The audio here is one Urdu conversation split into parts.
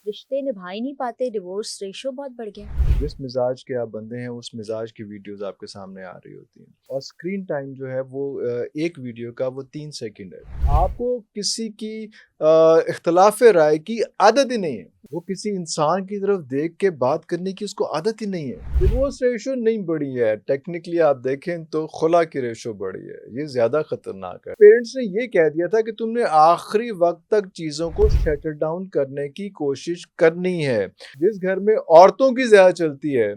رشتے نبھا ہی نہیں پاتے, ڈیورس ریشو بہت بڑھ گیا. جس مزاج کے آپ بندے ہیں اس مزاج کی ویڈیوز آپ کے سامنے آ رہی ہوتی ہیں, اور اسکرین ٹائم جو ہے وہ ایک ویڈیو کا وہ 3 سیکنڈ ہے. آپ کو کسی کی اختلاف رائے کی عادت ہی نہیں ہے, وہ کسی انسان کی طرف دیکھ کے بات کرنے کی اس کو عادت ہی نہیں ہے. ڈیورس ریشو نہیں بڑھی ہے, ٹیکنیکلی آپ دیکھیں تو خلا کی ریشو بڑھی ہے, یہ زیادہ خطرناک ہے. پیرنٹس نے یہ کہہ دیا تھا کہ تم نے آخری وقت تک چیزوں کو سیٹل ڈاؤن کرنے کی کوشش کرنی ہے. جس گھر میں عورتوں کی زیادہ چلتی ہے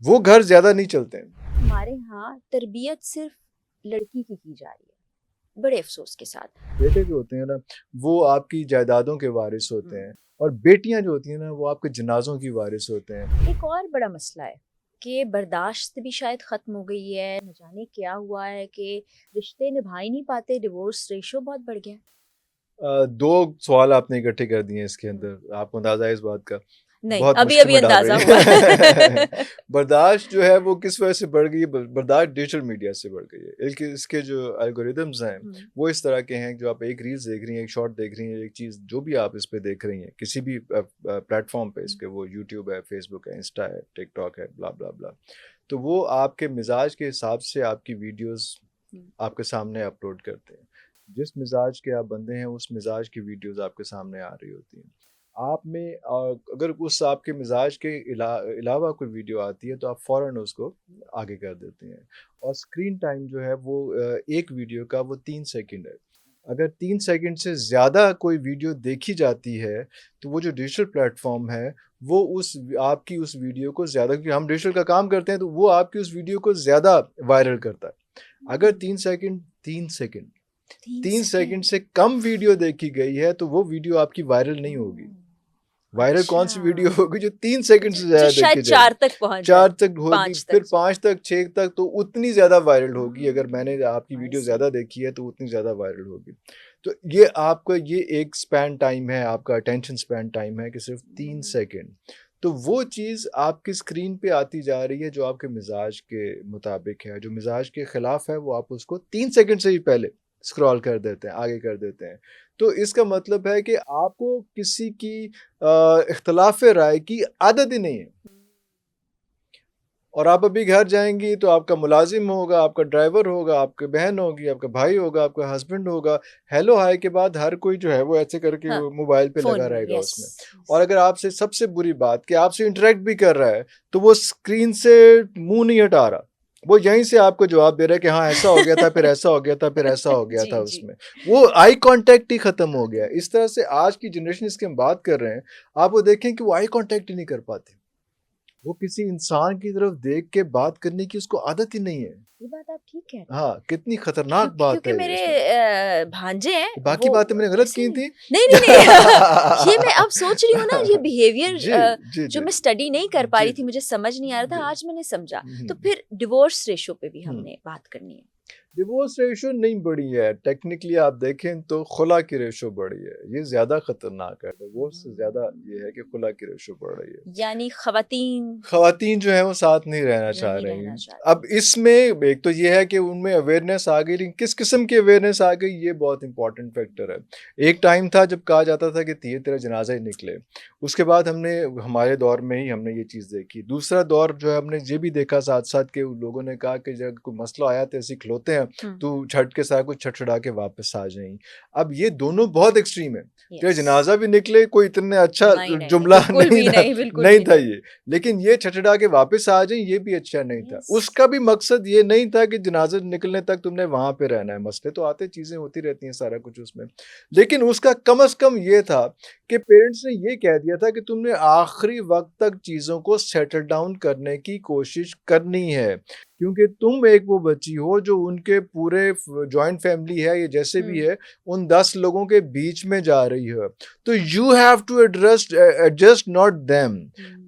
وہ گھر زیادہ نہیں چلتے. ہمارے ہاں تربیت صرف لڑکی کی جا رہی ہے, بڑے افسوس کے ساتھ. بیٹے جو ہوتے ہیں نا وہ آپ کی جائیدادوں کے وارث ہوتے ہیں, اور بیٹیاں جو ہوتی ہیں نا وہ آپ کے جنازوں کی وارث ہوتے ہیں. ایک اور بڑا مسئلہ ہے کہ برداشت بھی شاید ختم ہو گئی ہے, نہ جانے کیا ہوا ہے کہ رشتے نبھا ہی نہیں پاتے, ڈیورس ریشو بہت بڑھ گیا. 2 سوال آپ نے اکٹھے کر دیے اس کے اندر, آپ کو اندازہ ہے اس بات کا؟ نہیں, بہت ابھی مشکل میں ڈال اندازہ رہے ہوا ہیں. برداشت جو ہے وہ کس وجہ سے بڑھ گئی ہے؟ برداشت ڈیجیٹل میڈیا سے بڑھ گئی ہے. اس کے جو الگوریدمز ہیں وہ اس طرح کے ہیں, جو آپ ایک ریلز دیکھ رہی ہیں, ایک شارٹ دیکھ رہی ہیں, ایک چیز جو بھی آپ اس پہ دیکھ رہی ہیں کسی بھی پلیٹ فارم پہ, اس کے وہ یوٹیوب ہے, فیس بک ہے, انسٹا ہے, ٹک ٹاک ہے, بلا بلا بلا, تو وہ آپ کے مزاج کے حساب سے آپ کی ویڈیوز آپ کے سامنے اپلوڈ کرتے ہیں. جس مزاج کے آپ بندے ہیں اس مزاج کی ویڈیوز آپ کے سامنے آ رہی ہوتی ہیں. آپ میں اگر اس آپ کے مزاج کے علاوہ کوئی ویڈیو آتی ہے تو آپ فوراً اس کو آگے کر دیتے ہیں. اور اسکرین ٹائم جو ہے وہ ایک ویڈیو کا وہ 3 سیکنڈ ہے. اگر 3 سیکنڈ سے زیادہ کوئی ویڈیو دیکھی جاتی ہے تو وہ جو ڈیجیٹل پلیٹ فارم ہے وہ آپ کی اس ویڈیو کو زیادہ, کیونکہ ہم ڈیجیٹل کا کام کرتے ہیں تو وہ آپ کی اس ویڈیو کو زیادہ وائرل کرتا ہے. اگر 3 سیکنڈ سے کم ویڈیو دیکھی گئی ہے تو وہ ویڈیو آپ کی وائرل نہیں ہوگی. وائرل کون سی ویڈیو ہوگی؟ جو 3 سیکنڈ سے زیادہ دیکھی جائے, 4 تک پہنچ 4 تک ہوگی, پھر 5 تک, 6 تک, تو اتنی زیادہ وائرل ہوگی. اگر میں نے آپ کی ویڈیو زیادہ دیکھی ہے تو اتنی زیادہ وائرل ہوگی. تو یہ آپ کا یہ ایک سپین ٹائم ہے, آپ کا اٹینشن سپین ٹائم ہے کہ صرف 3 سیکنڈ. تو وہ چیز آپ کی اسکرین پہ آتی جا رہی ہے جو آپ کے مزاج کے مطابق ہے, جو مزاج کے خلاف ہے, وہ آپ اس کو 3 سیکنڈ سے ہی پہلے اسکرال کر دیتے ہیں, آگے کر دیتے ہیں. تو اس کا مطلب ہے کہ آپ کو کسی کی اختلاف رائے کی عادت ہی نہیں ہے. اور آپ ابھی گھر جائیں گی تو آپ کا ملازم ہوگا, آپ کا ڈرائیور ہوگا, آپ کی بہن ہوگی, آپ کا بھائی ہوگا, آپ کا ہسبینڈ ہوگا, ہیلو ہائی کے بعد ہر کوئی جو ہے وہ ایسے کر کے موبائل پہ لگا رہے گا اس میں. اور اگر آپ سے سب سے بری بات کہ آپ سے انٹریکٹ بھی کر رہا ہے تو وہ اسکرین سے منہ نہیں ہٹا رہا, وہ یہیں سے آپ کو جواب دے رہا ہے کہ ہاں ایسا ہو گیا تھا, پھر ایسا ہو گیا تھا, پھر ایسا ہو گیا تھا. اس میں وہ آئی کانٹیکٹ ہی ختم ہو گیا. اس طرح سے آج کی جنریشن اس کی ہم بات کر رہے ہیں, آپ وہ دیکھیں کہ وہ آئی کانٹیکٹ ہی نہیں کر پاتے. وہ کسی انسان کی طرف دیکھ کے بات کرنے کی اس کو عادت ہی نہیں ہے. یہ بات آپ ٹھیک کہہ رہے ہیں. ہاں, کتنی خطرناک بات ہے. کیونکہ میرے بھانجے ہیں, باقی باتیں میں نے غلط کی تھی. نہیں یہ میں اب سوچ رہی ہوں نا, یہ بیہیویئر جو میں اسٹڈی نہیں کر پا رہی تھی, مجھے سمجھ نہیں آ رہا تھا, آج میں نے سمجھا. تو پھر ڈیورس ریشو پہ بھی ہم نے بات کرنی ہے. ڈیورس ریشو نہیں بڑھی ہے, ٹیکنیکلی آپ دیکھیں تو خلا کی ریشو بڑھی ہے. یہ زیادہ خطرناک ہے, ڈیورس سے زیادہ یہ ہے کہ خلا کی ریشو بڑھ رہی ہے. یعنی خواتین جو ہیں وہ ساتھ نہیں رہنا چاہ رہی ہیں. اب اس میں ایک تو یہ ہے کہ ان میں اویئرنیس آ گئی, لیکن کس قسم کی اویئرنیس آ گئی یہ بہت امپورٹنٹ فیکٹر ہے. ایک ٹائم تھا جب کہا جاتا تھا کہ تیرا جنازہ ہی نکلے, اس کے بعد ہمارے دور میں ہی ہم نے یہ چیز دیکھی. دوسرا دور جو ہے ہم نے یہ بھی دیکھا ساتھ ساتھ کہ لوگوں نے کہا کہ جب کوئی مسئلہ آیا تو ایسے کھلوتے ہیں تو چھٹ کے ساتھ کچھ چھٹڑا کے واپس آ جائیں. اب یہ دونوں بہت ایکسٹریم ہے. کہ جنازہ بھی نکلے کوئی اتنا اچھا جملہ نہیں تھا یہ, لیکن یہ چھٹڑا کے واپس آ جائیں یہ بھی اچھا نہیں تھا. اس کا بھی مقصد یہ نہیں تھا کہ جنازہ نکلنے تک تم نے وہاں پہ رہنا ہے. مسئلے تو آتے, چیزیں ہوتی رہتی ہیں, سارا کچھ اس میں, لیکن اس کا کم از کم یہ تھا کہ پیرنٹس نے یہ کہہ دیا تھا کہ تم نے آخری وقت تک چیزوں کو سیٹل ڈاؤن کرنے کی کوشش کرنی ہے, کیونکہ تم ایک وہ بچی ہو جو ان کے پورے جوائنٹ فیملی ہے یا جیسے بھی ہے ان 10 لوگوں کے بیچ میں جا رہی ہے. تو you have to adjust not them.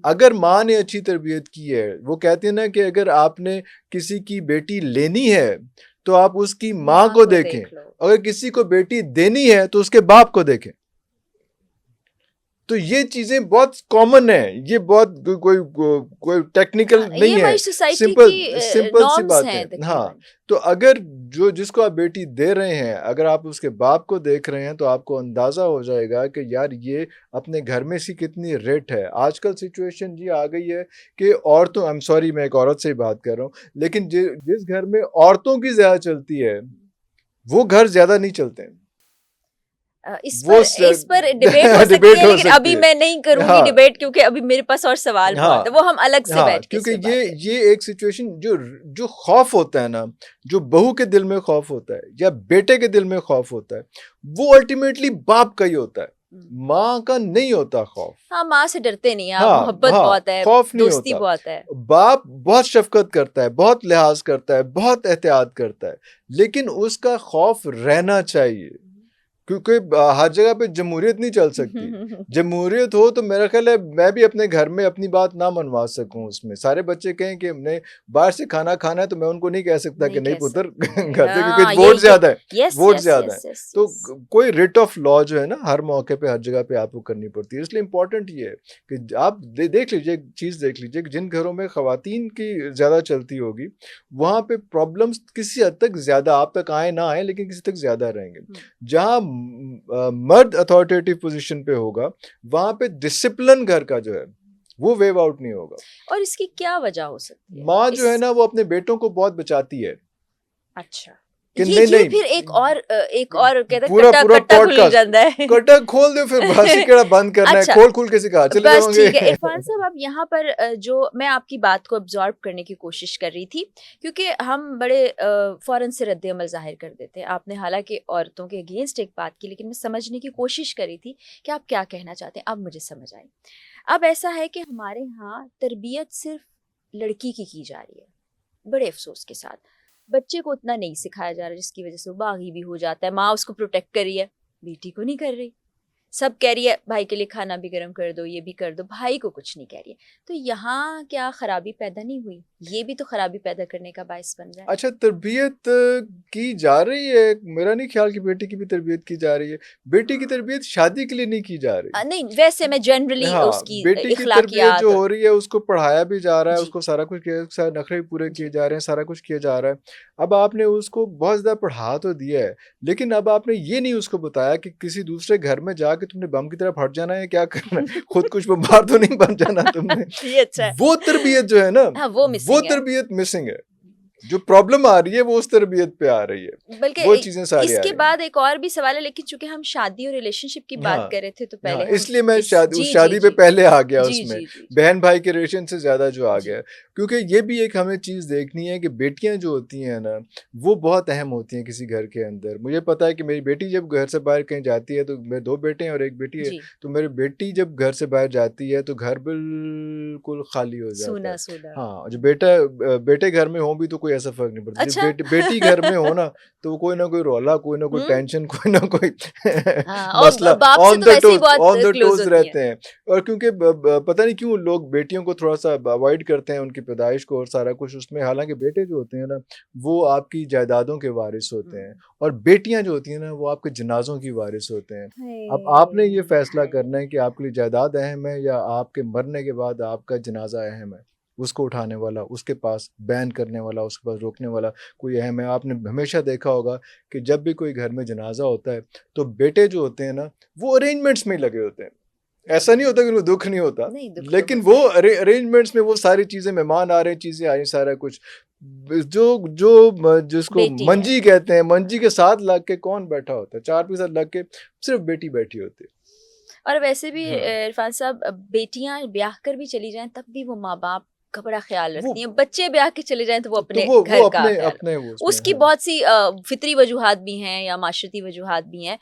اگر ماں نے اچھی تربیت کی ہے, وہ کہتے ہیں نا کہ اگر آپ نے کسی کی بیٹی لینی ہے تو آپ اس کی ماں کو دیکھیں, اگر کسی کو بیٹی دینی ہے تو اس کے باپ کو دیکھیں. تو یہ چیزیں بہت کامن ہیں, یہ بہت کوئی ٹیکنیکل نہیں ہے, سمپل سی بات ہے. ہاں, تو اگر جس کو آپ بیٹی دے رہے ہیں, اگر آپ اس کے باپ کو دیکھ رہے ہیں تو آپ کو اندازہ ہو جائے گا کہ یار یہ اپنے گھر میں سی کتنی ریٹ ہے. آج کل سچویشن یہ آ گئی ہے کہ عورتوں, I'm sorry میں ایک عورت سے ہی بات کر رہا ہوں, لیکن جس گھر میں عورتوں کی زیادہ چلتی ہے وہ گھر زیادہ نہیں چلتے ہیں. اس پر ڈیبیٹ ہو سکتی ہے, لیکن ابھی میں نہیں کروں گی ڈیبیٹ, کیونکہ ابھی میرے پاس اور سوال بہت ہے, وہ ہم الگ سے بیٹھ کے, کیونکہ یہ ایک سچویشن جو خوف ہوتا ہے نا, جو بہو کے دل میں خوف ہوتا ہے یا بیٹے کے دل میں خوف ہوتا ہے, وہ الٹیمیٹلی باپ کا ہی ہوتا ہے, ماں کا نہیں ہوتا خوف. ہاں, ماں سے ڈرتے نہیں, محبت بہت ہے, خوف نہیں دوستی بہت ہے. باپ بہت شفقت کرتا ہے, بہت لحاظ کرتا ہے, بہت احتیاط کرتا ہے, لیکن اس کا خوف رہنا چاہیے, کیونکہ ہر جگہ پہ جمہوریت نہیں چل سکتی. جمہوریت ہو تو میرا خیال ہے میں بھی اپنے گھر میں اپنی بات نہ منوا سکوں. اس میں سارے بچے کہیں کہ ہم نے باہر سے کھانا کھانا ہے, تو میں ان کو نہیں کہہ سکتا کہ نہیں پتر گھر سے, کیونکہ ووٹ زیادہ ہے, ووٹ زیادہ ہے. تو کوئی ریٹ آف لا جو ہے نا ہر موقع پہ ہر جگہ پہ آپ کو کرنی پڑتی ہے. اس لیے امپورٹنٹ یہ ہے کہ آپ دیکھ لیجیے, ایک چیز دیکھ لیجیے کہ جن گھروں میں خواتین کی زیادہ چلتی ہوگی وہاں پہ پرابلمس کسی حد تک زیادہ آپ تک آئے نہ آئے, لیکن کسی تک زیادہ رہیں گے. جہاں مرد اتھارٹیٹیو پوزیشن پہ ہوگا وہاں پہ ڈسپلن گھر کا جو ہے وہ ویو آؤٹ نہیں ہوگا. اور اس کی کیا وجہ ہو سکتی ہے؟ ماں جو ہے نا وہ اپنے بیٹوں کو بہت بچاتی ہے. اچھا, یہ پھر ایک اور کہتا ہے کٹا کھل جاتا ہے, کٹا کھول دو, پھر بھاسی کیڑا بند کرنا ہے, کھول کے سکھا چلے جاؤں گے. عرفان صاحب, اب یہاں پر جو میں آپ کی بات کو ابزارب کرنے کی کوشش کر رہی تھی, کیونکہ ہم بڑے فوراً سے رد عمل ظاہر کر دیتے ہیں. آپ نے حالانکہ عورتوں کے اگینسٹ ایک بات کی, لیکن میں سمجھنے کی کوشش کر رہی تھی کہ آپ کیا کہنا چاہتے ہیں. اب مجھے سمجھ آئی. اب ایسا ہے کہ ہمارے یہاں تربیت صرف لڑکی کی جا رہی ہے, بڑے افسوس کے ساتھ. بچے کو اتنا نہیں سکھایا جا رہا, جس کی وجہ سے وہ باغی بھی ہو جاتا ہے. ماں اس کو پروٹیکٹ کر رہی ہے, بیٹی کو نہیں کر رہی. سب کہہ رہی ہے بھائی کے لیے کھانا بھی گرم کر دو, یہ بھی کر دو, بھائی کو کچھ نہیں کہہ رہی ہے. تو یہاں کیا خرابی پیدا نہیں ہوئی؟ یہ بھی تو خرابی پیدا کرنے کا باعث بن رہا ہے. اچھا, تربیت کی جا رہی ہے, میرا نہیں خیال کہ بیٹی کی بھی تربیت کی جا رہی ہے. بیٹی کی تربیت شادی کے لیے نہیں کی جا رہی. نہیں, ویسے میں جنرلی اس کی بیٹی کی تربیت جو ہو رہی ہے اس کو پڑھایا بھی جا رہا ہے, اس کو سارا کچھ کیا, نخرے پورے کیے جا رہے ہیں, سارا کچھ کیا جا رہا ہے. اب آپ نے اس کو بہت زیادہ پڑھا تو دیا ہے, لیکن اب آپ نے یہ نہیں اس کو بتایا کہ کسی دوسرے گھر میں جا کے تم نے بم کی طرح پھٹ جانا ہے, کیا کرنا ہے, خود کچھ بمبار تو نہیں بن جانا تم نے. وہ تربیت جو ہے نا, وہ تربیت مسنگ ہے. جو پرابلم آ رہی ہے وہ اس تربیت پہ آ رہی ہے, بلکہ وہ چیزیں ساری اس کے بعد ایک اور بھی سوال ہے, لیکن چونکہ ہم شادی اور ریلیشن شپ کی بات کر رہے تھے تو پہلے اس لیے میں شادی پہ پہلے آ گیا, اس میں بہن بھائی کے ریلیشن سے زیادہ جو آ گیا, کیونکہ یہ بھی ایک ہمیں چیز دیکھنی ہے کہ بیٹیاں جو ہوتی ہیں نا وہ بہت اہم ہوتی ہیں کسی گھر کے اندر. مجھے پتا ہے کہ میری بیٹی جب گھر سے باہر کہیں جاتی ہے, تو میرے 2 بیٹے ہیں اور ایک بیٹی ہے, تو میری بیٹی جب گھر سے باہر جاتی ہے تو گھر بالکل خالی ہو جاتا ہے. ہاں, جو بیٹے گھر میں ہوں بھی تو کوئی ایسا فرق نہیں پڑتا. بیٹی گھر میں ہو نا تو کوئی نہ کوئی رولا, کوئی نہ کوئی ٹینشن, کوئی نہ کوئی مسئلہ آن دا ٹوز رہتے ہیں. اور کیونکہ پتہ نہیں کیوں لوگ بیٹیوں کو تھوڑا سا اوائڈ کرتے ہیں, ان کی پیدائش کو اور سارا کچھ اس میں, حالانکہ بیٹے جو ہوتے ہیں نا وہ آپ کی جائیدادوں کے وارث ہوتے ہیں, اور بیٹیاں جو ہوتی ہیں نا وہ آپ کے جنازوں کی وارث ہوتے ہیں. اب آپ نے یہ فیصلہ کرنا ہے کہ آپ کے لیے جائیداد اہم ہے یا آپ کے مرنے کے بعد آپ کا جنازہ اہم ہے. اس کو اٹھانے والا, اس کے پاس بین کرنے والا, اس کے پاس روکنے والا کوئی اہم ہے. آپ نے ہمیشہ دیکھا ہوگا کہ جب بھی کوئی گھر میں جنازہ ہوتا ہے تو بیٹے جو ہوتے ہیں نا وہ ارینجمنٹس میں لگے ہوتے ہیں. ایسا نہیں ہوتا کہ انہیں دکھ نہیں ہوتا, لیکن وہ ارینجمنٹس میں وہ ساری چیزیں, مہمان آ رہے ہیں, چیزیں آ رہی, سارا کچھ جو جس کو منجی کہتے ہیں, منجی کے ساتھ لگ کے کون بیٹھا ہوتا ہے, 4 پیسہ لگ کے صرف بیٹی بیٹھی ہوتی ہے. اور ویسے بھی عرفان صاحب, بیٹیاں بیاہ کر بھی چلی جائیں تب بھی وہ ماں باپ کا بڑا خیال رکھتی ہیں. بچے بیاہ کے چلے جائیں تو وہ اپنے گھر کا خیال, اس کی بہت سی فطری وجوہات بھی ہیں یا معاشرتی وجوہات بھی ہیں,